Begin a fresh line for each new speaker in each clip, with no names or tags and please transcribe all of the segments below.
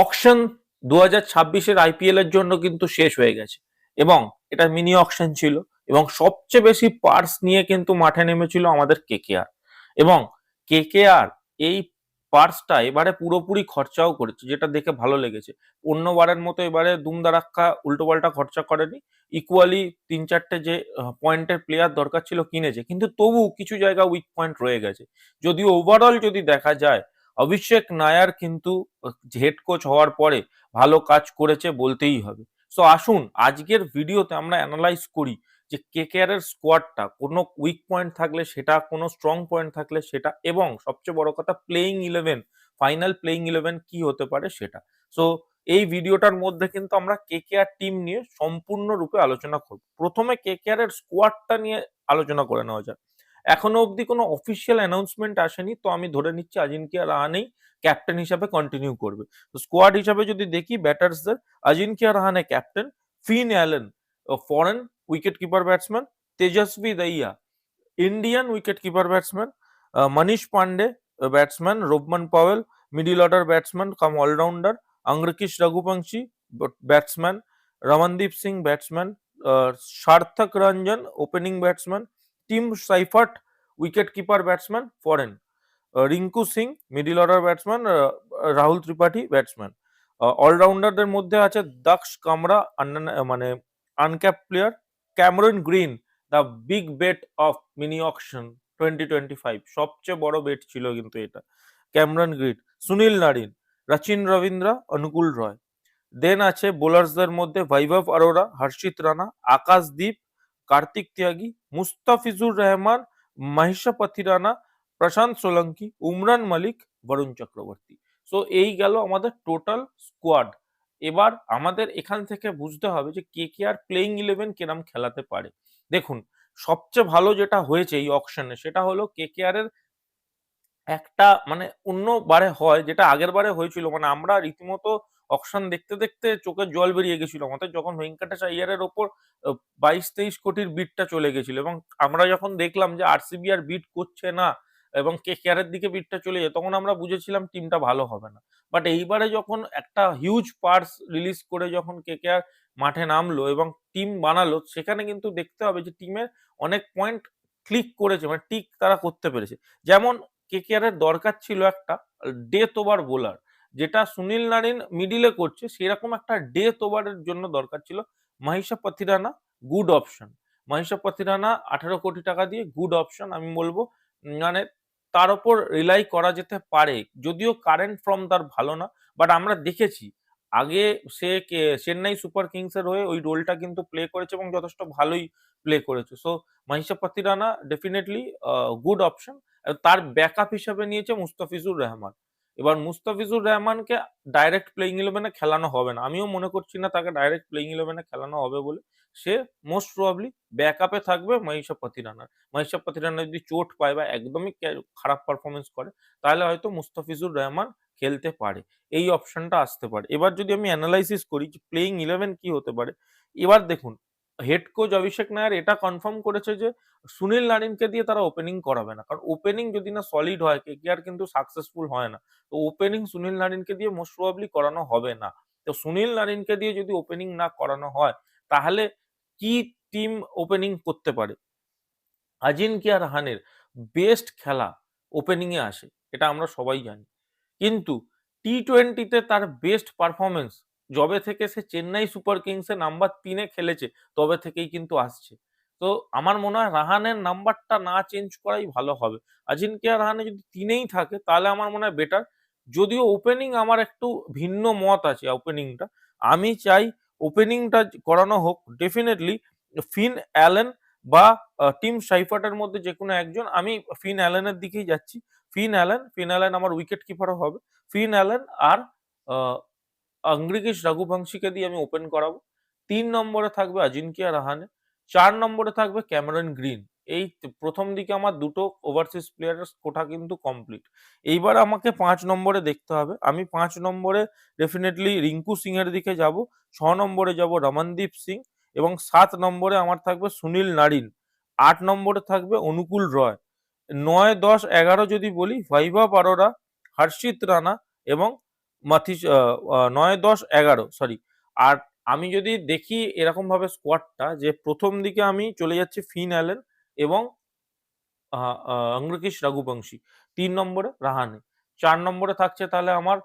Auction 2026-এর IPL এর জন্য কিন্তু শেষ হয়ে গেছে এবং এটা মিনি অকশন ছিল এবং সবচেয়ে বেশি পার্স নিয়ে কিন্তু মাঠে নেমেছিল আমাদের কেকেআর এবং কেকেআর এই পার্সটা এবারে পুরোপুরি খরচাও করেছে, যেটা দেখে ভালো লেগেছে। অন্যবারের মতো এবারে দুমদারাক্কা উল্টোপাল্টা খরচা করেনি, ইকুয়ালি তিন চারটে যে পয়েন্টের প্লেয়ার দরকার ছিল কিনেছে, কিন্তু তবু কিছু জায়গা উইক পয়েন্ট রয়ে গেছে। যদিও ওভারঅল যদি দেখা যায়, অভিষেক নায়ার কিন্তু হেড কোচ হওয়ার পরে ভালো কাজ করেছে বলতেই হবে। সো আসুন আজকের ভিডিওতে আমরা অ্যানালাইজ করি যে কেকেআর এর স্কোয়াডটা কোনো উইক পয়েন্ট থাকলে সেটা, কোনো স্ট্রং পয়েন্ট থাকলে সেটা, এবং সবচেয়ে বড় কথা playing eleven, final playing eleven কি হতে পারে সেটা। সো এই ভিডিওটার মধ্যে কিন্তু আমরা কেকেআর টিম নিয়ে সম্পূর্ণরূপে আলোচনা করব। প্রথমে কেকেআর এর স্কোয়াডটা নিয়ে আলোচনা করে নেওয়া যাক। এখনো অবধি কোনো অফিসিয়াল অ্যানাউন্সমেন্ট আসেনি, তো আমি ধরে নিচ্ছি আজিনকিয়া রাহানেই ক্যাপ্টেন হিসাবে কন্টিনিউ করবে। তো স্কোয়াড হিসাবে যদি দেখি ব্যাটার্সদের, Ajinkya Rahane captain, Finn Allen foreign wicket keeper batsman, Tejasvi Dahiya Indian wicket keeper batsman, Manish Pandey batsman, Rovman Powell middle order batsman cum allrounder, Angkrish Raghuvanshi batsman, Ramandeep Singh batsman, Sarthak Ranjan opening batsman, Tim Seifert wicket keeper batsman foreign, Rinku Singh middle order batsman, Rahul Tripathi batsman. অলরাউন্ডারদের মধ্যে আছে দক্ষ কামরা মানে uncapped player, Cameron Green the big bet of mini auction 2025, সবচেয়ে বড় bet ছিল কিন্তু এটা, Cameron Green, Sunil Narine, Rachin Ravindra, Anukul Roy. Then আছে বোলার্সদের মধ্যে বৈভব অরোরা, হর্ষিত রানা, আকাশদীপ, কার্তিক ত্যাগী, মুস্তাফিজুর রহমান, মহিষাপতি রানা, প্রশান্ত সোলঙ্কি, উমরান মালিক, বরুণ চক্রবর্তী। সো এই গেল আমাদের টোটাল স্কোয়াড। এবার আমাদের এখান থেকে বুঝতে হবে যে কেকেআর প্লেইং ইলেভেন কিরম খেলাতে পারে। দেখুন, সবচেয়ে ভালো যেটা হয়েছে এই অকশনে সেটা হলো কেকেআর এর একটা মানে অন্য বারে হয় যেটা আগের বারে হয়েছিল, মানে আমরা রীতিমতো অকশন দেখতে দেখতে চোখের জল বেরিয়ে গেছিল আমাদের, যখন ভেঙ্কটেশ আইয়ারের ওপর 22-23 কোটির বিটটা চলে গেছিল এবং আমরা যখন দেখলাম যে আরসিবি আর বিট করছে না এবং কেকেআর এর দিকে বিটটা চলে যায়, তখন আমরা বুঝেছিলাম টিমটা ভালো হবে না। বাট এইবারে যখন একটা হিউজ পার্স রিলিজ করে যখন কেকেআর মাঠে নামলো এবং টিম বানালো, সেখানে কিন্তু দেখতে হবে যে টিমের অনেক পয়েন্ট ক্লিক করেছে, মানে টিক তারা করতে পেরেছে। যেমন কেকেআর এর দরকার ছিল একটা ডেথ ওভার বোলার, যেটা সুনীল নারিন মিডিলে করছে, সেরকম একটা ডেথ ওভারের জন্য দরকার ছিল মহিষাপতি রানা। গুড অপশন মহিষাপতি রানা, 18 কোটি টাকা দিয়ে গুড অপশন আমি বলবো। মানে তার উপর রিলাই করা যেতে পারে, যদিও কারেন্ট ফর্ম তার ভালো না, বাট আমরা দেখেছি আগে সে চেন্নাই সুপার কিংস এর হয়ে ওই রোলটা কিন্তু প্লে করেছে এবং যথেষ্ট ভালোই প্লে করেছে। সো মহিষাপতি রানা ডেফিনেটলি গুড অপশন। তার ব্যাকআপ হিসেবে নিয়েছে মুস্তাফিজুর রহমান। এবার মুস্তাফিজুর রহমানকে ডাইরেক্ট প্লেইং ইলেভেনে খেলানো হবে না, আমিও মনে করছি না তাকে ডাইরেক্ট প্লেইং ইলেভেনে খেলানো হবে বলে। সে মোস্ট প্রবাবলি ব্যাকআপে থাকবে মহিষাপতি রানার। মহিষাপতি রানা যদি চোট পায় বা একদমই খারাপ পারফরমেন্স করে, তাহলে হয়তো মুস্তাফিজুর রহমান খেলতে পারে, এই অপশনটা আসতে পারে। এবার যদি আমি অ্যানালাইসিস করি যে প্লেইং ইলেভেন কি হতে পারে, এবার দেখুন হেড কোচ অভিষেক নায়ার এটা কনফার্ম করেছে যে সুনীল নারিনকে দিয়ে তারা ওপেনিং করাবে না, কারণ ওপেনিং যদি না সলিড হয় কেকেআর কিন্তু সাকসেসফুল হয় না। তো ওপেনিং সুনীল নারিনকে দিয়ে মোস্ট প্রবাবলি করানো হবে না। তো সুনীল নারিনকে দিয়ে যদি ওপেনিং না করানো হয়, তাহলে কি টিম ওপেনিং করতে পারে? আজিনকিয়া রাহানের বেস্ট খেলা ওপেনিং এ আসে, এটা আমরা সবাই জানি, কিন্তু টি-20তে তার বেস্ট পারফরমেন্স যবে থেকে সে চেন্নাই সুপার কিংসে নাম্বার 3-এ খেলেছে তবে থেকেই কিন্তু আসছে। তো আমার মনে হয় রাহানের নাম্বারটা না চেঞ্জ করাই ভালো হবে। আজিনকিয়া রাহানে যদি 3-এই থাকে তাহলে আমার মনে হয় বেটার। যদিও ওপেনিং আমার একটু ভিন্ন মত আছে, ওপেনিংটা আমি চাই ওপেনিংটা করানো হোক ডেফিনেটলি ফিন অ্যালেন বা টিম সাইফার্টের মধ্যে যে কোনো একজন। আমি ফিন অ্যালেনের দিকেই যাচ্ছি। ফিন অ্যালেন আমার উইকেট কিপারও হবে। ফিন অ্যালেন আর অঙ্গকিশ রঘুবংশীকে দিয়ে আমি ওপেন করাবো। 3 নম্বরে থাকবে আজিনকিয়া রাহানে, 4 নম্বরে থাকবে ক্যামেরন গ্রিন। এই প্রথম দিকে আমার দুটো ওভারসিজ প্লেয়ারের কোটা কিন্তু কমপ্লিট। এইবার আমাকে 5 নম্বরে দেখতে হবে। আমি 5 নম্বরে ডেফিনেটলি রিঙ্কু সিং এর দিকে যাব, 6 নম্বরে যাব রমনদীপ সিং এবং 7 নম্বরে আমার থাকবে সুনীল নারিন, 8 নম্বরে থাকবে অনুকূল রয়, 9, 10, 11 যদি বলি বৈভব অরোরা, হর্ষিত রানা এবং মাথিস ৯, ১০, ১১ সরি। আর আমি যদি দেখি এরকম ভাবে স্কোয়াডটা, যে প্রথম দিকে আমি চলে যাচ্ছি ফিন অ্যালেন এবং অঙ্গকিশ রঘুবংশী, ৩ নম্বরে রাহানে, ৪ নম্বরে থাকছে তাহলে আমার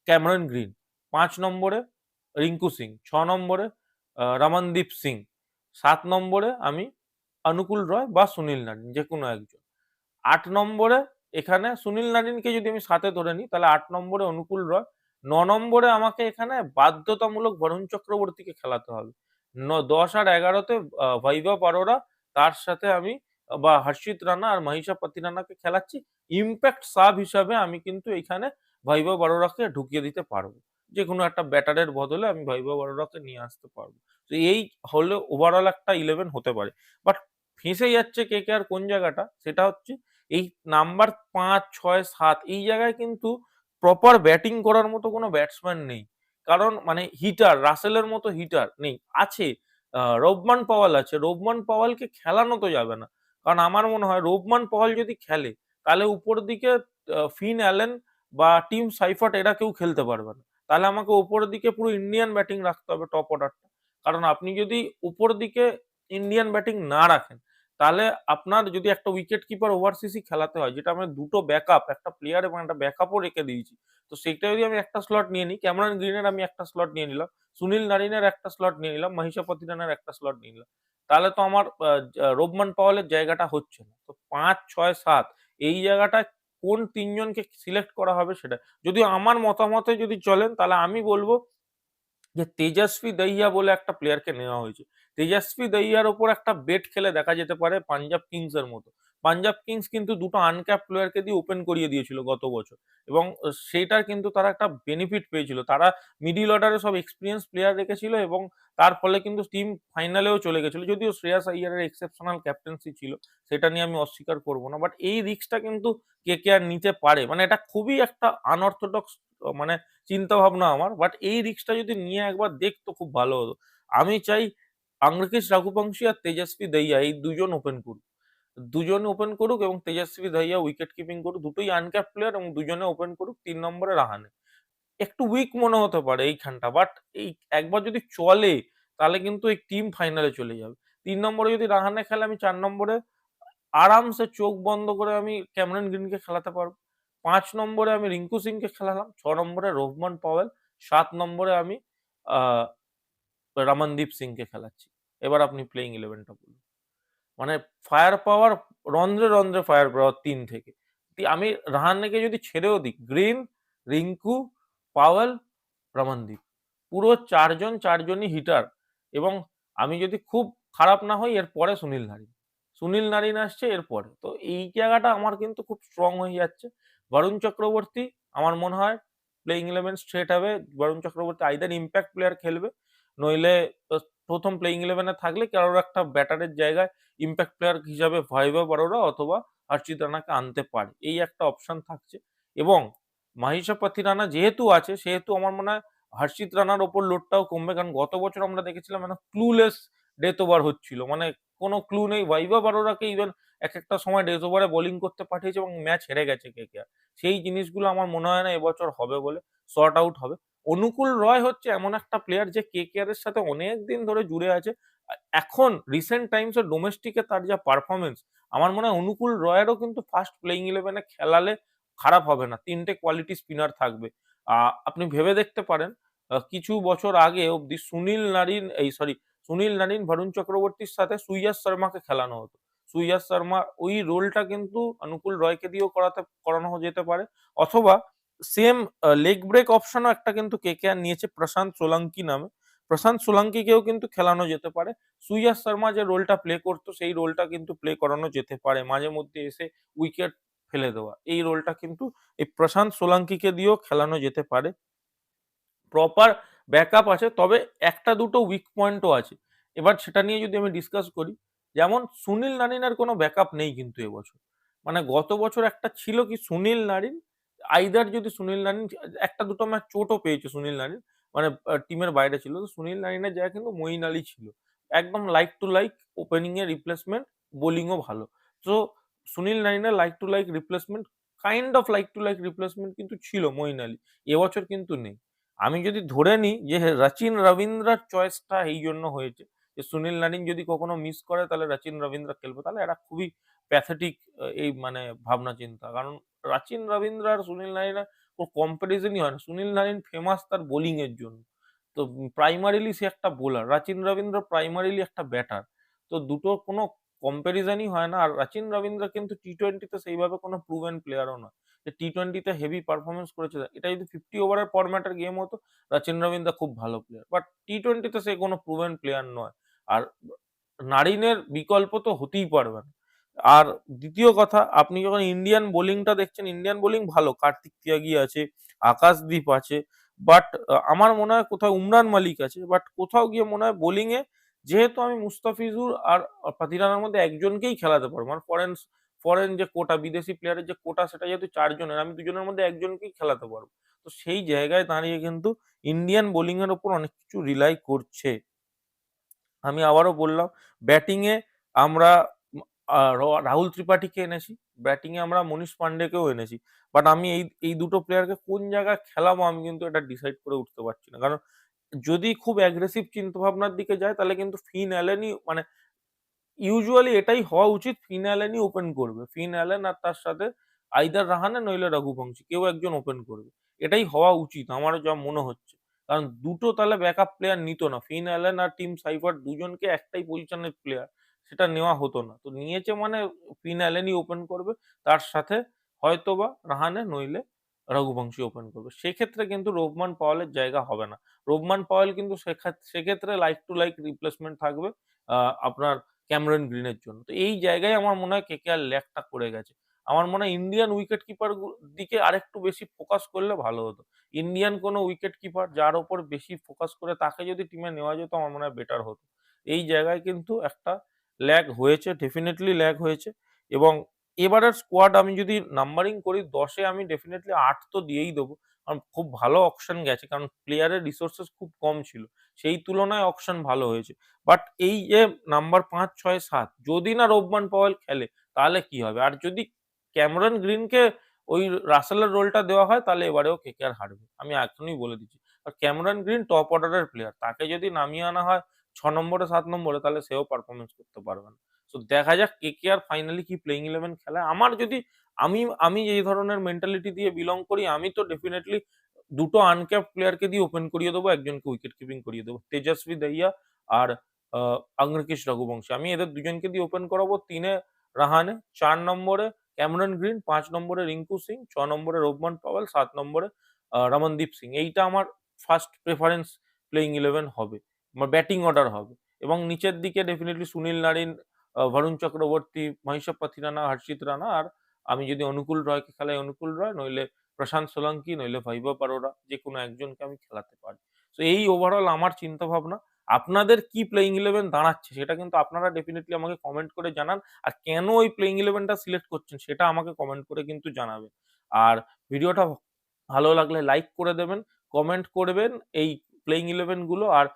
ক্যামেরন গ্রিন, ৫ নম্বরে রিঙ্কু সিং, ৬ নম্বরে রমনদীপ সিং, ৭ নম্বরে আমি অনুকূল রয় বা সুনীল নারিন, যে কোনো একজন। ৮ নম্বরে এখানে সুনীল নারিনকে যদি আমি সাথে ধরে নিই তাহলে ৮ নম্বরে অনুকূল রয়, ৯ নম্বরে আমাকে এখানে বাধ্যতামূলক বরুণ চক্রবর্তীকে খেলাতে হবে, ১০ আর ১১তে বৈভব অরোরা, তার সাথে আমি বা হর্ষিত রানা আর মহিষা পতি রানাকে খেলাচ্ছি। ইম্প্যাক্ট সাব হিসাবে আমি কিন্তু এখানে বৈভব অরোরাকে ঢুকিয়ে দিতে পারবো, যে কোনো একটা ব্যাটারের বদলে আমি বৈভব অরোরাকে নিয়ে আসতে পারবো। তো এই হলে ওভারঅল একটা 11 হতে পারে। বাট ফেঁসে যাচ্ছে কেকেআর কোন জায়গাটা, সেটা হচ্ছে এই নাম্বার ৫, ৬, ৭ এই জায়গায় কিন্তু প্রপার ব্যাটিং করার মতো কোনো ব্যাটসম্যান নেই। কারণ মানে হিটার, রাসেলের মতো হিটার নেই। আছে রোবমান পাওয়াল আছে, রোবমান পাওয়ালকে খেলানো তো যাবে না। কারণ আমার মনে হয় রোবমান পাওয়াল যদি খেলে তাহলে উপর দিকে ফিন অ্যালেন বা টিম সাইফার্ট এরা কেউ খেলতে পারবে না। তাহলে আমাকে উপরের দিকে পুরো ইন্ডিয়ান ব্যাটিং রাখতে হবে, টপ অর্ডারটা। কারণ আপনি যদি উপর দিকে ইন্ডিয়ান ব্যাটিং না রাখেন তাহলে আপনার যদি একটা উইকেট কিপার ওভারসিসি খেলাতে হয়, যেটা আমরা দুটো ব্যাকআপ, একটা প্লেয়ার এবং একটা ব্যাকআপও রেখে দিয়েছি, তো সেটা যদি আমি একটা স্লট নিয়ে নিই, ক্যামেরন গ্রিনের আমি একটা স্লট নিয়ে নিলাম, সুনীল নারিনের একটা স্লট নিয়ে নিলাম, মহিষা পতিরানের একটা স্লট নিয়ে নিলাম, তাহলে তো আমার রোবমান পাওয়ালের জায়গাটা হচ্ছে না। তো ৫, ৬, ৭ এই জায়গাটায় কোন তিনজনকে সিলেক্ট করা হবে সেটা, যদিও আমার মতামতে যদি চলেন তাহলে আমি বলবো যে তেজস্বী দহিয়া বলে একটা প্লেয়ারকে নেওয়া হয়েছে। তেজস্বী দহিয়ার ওপর একটা বেট খেলে দেখা যেতে পারে পাঞ্জাব কিংস এর মতো। পাঞ্জাব কিংস কিন্তু দুটো আনক্যাপ প্লেয়ারকে দিয়ে ওপেন করিয়ে দিয়েছিল গত বছর, এবং সেইটার কিন্তু তারা একটা বেনিফিট পেয়েছিল। তারা মিডিল অর্ডারে সব এক্সপিরিয়েন্স প্লেয়ার রেখেছিল এবং তার ফলে কিন্তু টিম ফাইনালেও চলে গেছিল, যদিও শ্রেয়াস আইয়ারের এক্সেপশনাল ক্যাপ্টেন্সি ছিল, সেটা নিয়ে আমি অস্বীকার করবো না। বাট এই রিস্কটা কিন্তু কেকেআর নিতে পারে, মানে এটা খুবই একটা আনঅর্থোডক্স মানে চিন্তা ভাবনা আমার। বাট এই রিস্কটা যদি নিয়ে একবার দেখতো খুব ভালো হতো। আমি চাই আঙ্গকিশ রঘুবংশী আর তেজস্বী দহিয়া এই দুজন ওপেন করুক, দুজন ওপেন করুক এবং তেজস্বী দহিয়া উইকেট কিপিং করুক, দুটোই আনক্যাপ প্লেয়ার এবং দুজনে ওপেন করুক। ৩ নম্বরে রাহানে। একটু উইক মনে হতে পারে এইখানটা, বাট এই একবার যদি চলে তাহলে কিন্তু এই টিম ফাইনালে চলে যাবে। ৩ নম্বরে যদি রাহানে খেলে, আমি ৪ নম্বরে আরামসে চোখ বন্ধ করে আমি ক্যামেরন গ্রিনকে খেলাতে পারবো। ৫ নম্বরে আমি রিঙ্কু সিংকে খেলালাম, ৬ নম্বরে রোহমান পাওয়েল, ৭ নম্বরে আমি আহ রমনদীপ সিংকে খেলাচ্ছি। এবার আপনি প্লেইং ইলেভেনটা বলুন। মানে ফায়ার পাওয়ার, রন্ধ্রে রন্ধ্রে ফায়ার পাওয়ার ৩ থেকে। আমি রাহানেকে যদি ছেড়েও দিই, গ্রিন, রিঙ্কু, পাওয়েল, রমনদীপ, পুরো চারজনই হিটার। এবং আমি যদি খুব খারাপ না হই এর পরে সুনীল নারিন, সুনীল নারিন আসছে এরপরে। তো এই জায়গাটা আমার কিন্তু খুব স্ট্রং হয়ে যাচ্ছে। বরুণ চক্রবর্তী আমার মনে হয় প্লেইং ইলেভেন স্ট্রেট হবে। Varun Chakravarthy either impact player খেলবে, নইলে প্রথম প্লেইং ইলেভেনে থাকলে কারোর একটা ব্যাটারের জায়গায় ইম্প্যাক্ট প্লেয়ার হিসাবে ভৈভব অরোরা অথবা হর্ষিত রানাকে আনতে পারে, এই একটা অপশন থাকছে। এবং মহিষা পতি রানা যেহেতু আছে সেহেতু আমার মনে হয় হর্ষিত রানার ওপর লোডটাও কমবে, কারণ গত বছর আমরা দেখেছিলাম মানে ক্লুলেস ডেথ ওভার হচ্ছিল, মানে কোনো ক্লু নেই। বৈভব অরোরাকে ইভেন এক একটা সময় ডেথ ওভারে বোলিং করতে পাঠিয়েছে এবং ম্যাচ হেরে গেছে কেকেআর। সেই জিনিসগুলো আমার মনে হয় না এবছর হবে বলে, শর্ট আউট হবে। অনুকূল রয় হচ্ছে এমন একটা প্লেয়ার যে কেকেআর এর সাথে অনেক দিন ধরে জুড়ে আছে। এখন রিসেন্ট টাইমস এর ডোমেস্টিকে তার যা পারফরমেন্স, আমার মনে হয় অনুকূল রয়েরও কিন্তু ফার্স্ট প্লেইং ইলেভেনে খেলালে খারাপ হবে না। ৩টে কোয়ালিটি স্পিনার থাকবে। আপনি ভেবে দেখতে পারেন কিছু বছর আগে অব্দি সুনীল নারিন, বরুণ চক্রবর্তীর সাথে সুইয়াস শর্মাকে খেলানো হতো। সুইয়াস শর্মা ওই রোলটা কিন্তু অনুকূল রয়কে দিয়েও করানো যেতে পারে। অথবা সেম লেগ ব্রেক অপশনও একটা কিন্তু কেকেআর নিয়েছে প্রশান্ত সোলাঙ্কি নামে। প্রশান্ত সোলাঙ্কিকেও কিন্তু খেলানো যেতে পারে। সুইয়াস শর্মা যে রোলটা প্লে করতো সেই রোলটা কিন্তু প্লে করানো যেতে পারে, মাঝে মধ্যে এসে উইকেট ফেলে দেওয়া। এই রোলটা কিন্তু এই প্রশান্ত সোলাঙ্কিকে দিয়েও খেলানো যেতে পারে। প্রপার ব্যাকআপ আছে, তবে একটা দুটো উইক পয়েন্টও আছে। এবার সেটা নিয়ে যদি আমি ডিসকাস করি, যেমন সুনীল নারিনের কোনো ব্যাকআপ নেই কিন্তু এবছর। মানে গত বছর একটা ছিল কি সুনীল নারিন, আইদার যদি সুনীল নারিন একটা দুটো ম্যাচ চোটও পেয়েছে সুনীল নারিন, মানে টিমের বাইরে ছিল, তো সুনীল নারিনের জায়গায় কিন্তু মঈন আলী ছিল, একদম লাইক টু লাইক ওপেনিং এর রিপ্লেসমেন্ট, বোলিংও ভালো। তো সুনীল নারিনের like to like replacement kind of like to like replacement কিন্তু ছিল মঈন আলী, এবছর কিন্তু নেই। আমি যদি ধরে নিই যে রচিন রবীন্দ্রার চয়েসটা এই জন্য হয়েছে যে সুনীল নারিন যদি কখনো মিস করে তাহলে রচিন রবীন্দ্রা খেলবে, তাহলে এটা খুবই প্যাথেটিক এই মানে ভাবনা চিন্তা। কারণ রচিন রবীন্দ্র আর সুনীল নারিনের কম্পারিজনই হয় না। সুনীল নারিন ফেমাস তার বোলিং এর জন্য, তো প্রাইমারিলি সে একটা বোলার, রচিন রবীন্দ্র প্রাইমারিলি একটা ব্যাটার। তো দুটো কোনো কম্প্যারিজনই হয় না। আর রচিন রবীন্দ্র কিন্তু টি-20 সেইভাবে কোনো প্রুভেন প্লেয়ারও নয় যে টি-20 হেভি পারফরমেন্স করেছে। এটা যদি 50 ওভারের ফরম্যাটের গেম হতো, রচিন রবীন্দ্র খুব ভালো প্লেয়ার, বাট টি-20 সে কোনো প্রুভেন প্লেয়ার নয়। আর নারিনের বিকল্প তো হতেই পারবে না। আর দ্বিতীয় কথা, আপনি যখন ইন্ডিয়ান বোলিংটা দেখছেন, ইন্ডিয়ান বোলিং ভালো, কার্তিক তিয়াগি আছে, আকাশদীপ আছে, বাট আমার মনে হয় কোথাও উমরান মালিক আছে, বাট কোথাও গিয়ে মনে হয় বোলিং এ যেহেতু আমি মুস্তাফিজুর আর পাতিরানার মধ্যে একজনকেই খেলাতে পারবো, মানে ফরেন ফরেন যে কোটা, বিদেশি প্লেয়ারের যে কোটা, সেটা যেহেতু 4 জনের, আমি দুজনের মধ্যে একজনকেই খেলাতে পারবো। তো সেই জায়গায় দাঁড়িয়ে কিন্তু ইন্ডিয়ান বোলিং এর উপর অনেক কিছু রিলাই করছে। আমি আবারও বললাম, ব্যাটিং এ আমরা রাহুল ত্রিপাঠীকে এনেছি, ব্যাটিং এ আমরা মনীষ পান্ডেকেও এনেছি, বাট আমি এই এই দুটো প্লেয়ারকে কোন জায়গায় খেলাবো আমি কিন্তু এটা ডিসাইড করে উঠতে পারছি না। কারণ যদি খুব অ্যাগ্রেসিভ চিন্তা ভাবনার দিকে যায় তাহলে কিন্তু ফিন অ্যালেনই মানে ইউজুয়ালি এটাই হওয়া উচিত, ফিন অ্যালেনই ওপেন করবে, ফিন অ্যালেন আর তার সাথে আইদার রাহানে নইলে রঘুবংশী, কেউ একজন ওপেন করবে, এটাই হওয়া উচিত আমারও যা মনে হচ্ছে। কারণ দুটো তাহলে ব্যাকআপ প্লেয়ার নিত না, ফিন অ্যালেন আর টিম সাইফার্ট দুজনকে একটাই পজিশনের প্লেয়ার, সেটা নেওয়া হতো না। তো নিয়েছে মানে ফিন অ্যালেনই ওপেন করবে, তার সাথে হয়তোবা রাহানে নইলে রঘুবংশী ওপেন করবে। সেক্ষেত্রে কিন্তু রোবমান পাওয়ালের জায়গা হবে না। রোবমান পাওয়াল কিন্তু সেক্ষেত্রে লাইক টু লাইক রিপ্লেসমেন্ট থাকবে আপনার ক্যামেরন গ্রিনের জন্য। তো এই জায়গায় আমার মনে হয় কেকেআর ল্যাকটা করে গেছে। আমার মনে হয় ইন্ডিয়ান উইকেট কিপার দিকে আরেকটু বেশি ফোকাস করলে ভালো হতো। ইন্ডিয়ান কোনো উইকেট কিপার যার ওপর বেশি ফোকাস করে তাকে যদি টিমে নেওয়া যেত, আমার মনে হয় বেটার হতো। এই জায়গায় কিন্তু একটা ল্যাগ হয়েছে, ডেফিনেটলি ল্যাগ হয়েছে। এবং এবারের স্কোয়াড আমি যদি নাম্বারিং করি 10-এ আমি ডেফিনেটলি 8 তো দিয়েই দেবো। কারণ খুব ভালো অকশন গেছে, কারণ প্লেয়ারের রিসোর্সেস খুব কম ছিল, সেই তুলনায় অকশন ভালো হয়েছে। বাট এই যে নাম্বার 5, 6, 7 যদি না রোবমান পাওয়েল খেলে তাহলে কি হবে? আর যদি ক্যামেরন গ্রিনকে ওই রাসেলের রোলটা দেওয়া হয় তাহলে এবারেও কেকেআর হারবে, আমি এখনই বলে দিচ্ছি। আর ক্যামেরন গ্রিন টপ অর্ডারের প্লেয়ার, তাকে যদি নামিয়ে আনা হয় 6 নম্বরে 7 নম্বরে, তাহলে সেও পারফরমেন্স করতে পারবে না। তো দেখা যাক কেকেআর ফাইনালি কি প্লেইং 11 খেলায়। আমার যদি আমি আমি এই ধরনের মেন্টালিটি দিয়ে বিলং করি, আমি তো ডেফিনেটলি দুটো আনক্যাপড প্লেয়ারকে দিয়ে ওপেন করিয়ে দেবো, একজনকে উইকেট কিপিং করিয়ে দেবো, তেজস্বী দহিয়া আর আগ্নেকিশ রঘুবংশী। আমি এদের দুজনকে দিয়ে ওপেন করাবো। 3-এ রাহানে, 4 নম্বরে ক্যামেরন গ্রিন, 5 নম্বরে রিঙ্কু সিং, 6 নম্বরে রোবমান পাওয়েল, 7 নম্বরে রমনদীপ সিং। এইটা আমার ফার্স্ট প্রেফারেন্স প্লেইং 11 হবে, আমার ব্যাটিং অর্ডার হবে। এবং নিচের দিকে ডেফিনেটলি সুনীল নারিন, বরুণ চক্রবর্তী, মহিষব পাথিরানা, হর্ষিত রানা, আর আমি যদি অনুকূল রয়কে খেলাই অনুকূল রয়, নইলে প্রশান্ত সোলাঙ্কি, নইলে বৈভব অরোরা, যে কোনো একজনকে আমি খেলাতে পারি। তো এই ওভারঅল আমার চিন্তা ভাবনা। আপনাদের কি প্লেইং 11 দাঁড়াচ্ছে সেটা কিন্তু আপনারা ডেফিনেটলি আমাকে কমেন্ট করে জানান। আর কেন ওই প্লেইং 11টা সিলেক্ট করছেন সেটা আমাকে কমেন্ট করে কিন্তু জানাবেন। আর ভিডিওটা ভালো লাগলে লাইক করে দেবেন, কমেন্ট করবেন এই প্লেইং 11 গুলো, আর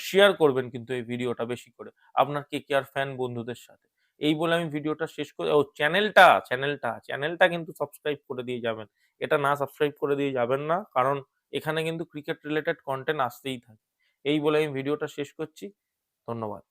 শেয়ার করবেন কিন্তু এই ভিডিওটা বেশি করে আপনার কেকেআর ফ্যান বন্ধুদের সাথে। এই বলে আমি ভিডিওটা শেষ করে, ও চ্যানেলটা কিন্তু সাবস্ক্রাইব করে দিয়ে যাবেন। এটা না সাবস্ক্রাইব করে দিয়ে যাবেন না, কারণ এখানে কিন্তু ক্রিকেট রিলেটেড কন্টেন্ট আসতেই থাকে। এই বলে আমি ভিডিওটা শেষ করছি। ধন্যবাদ।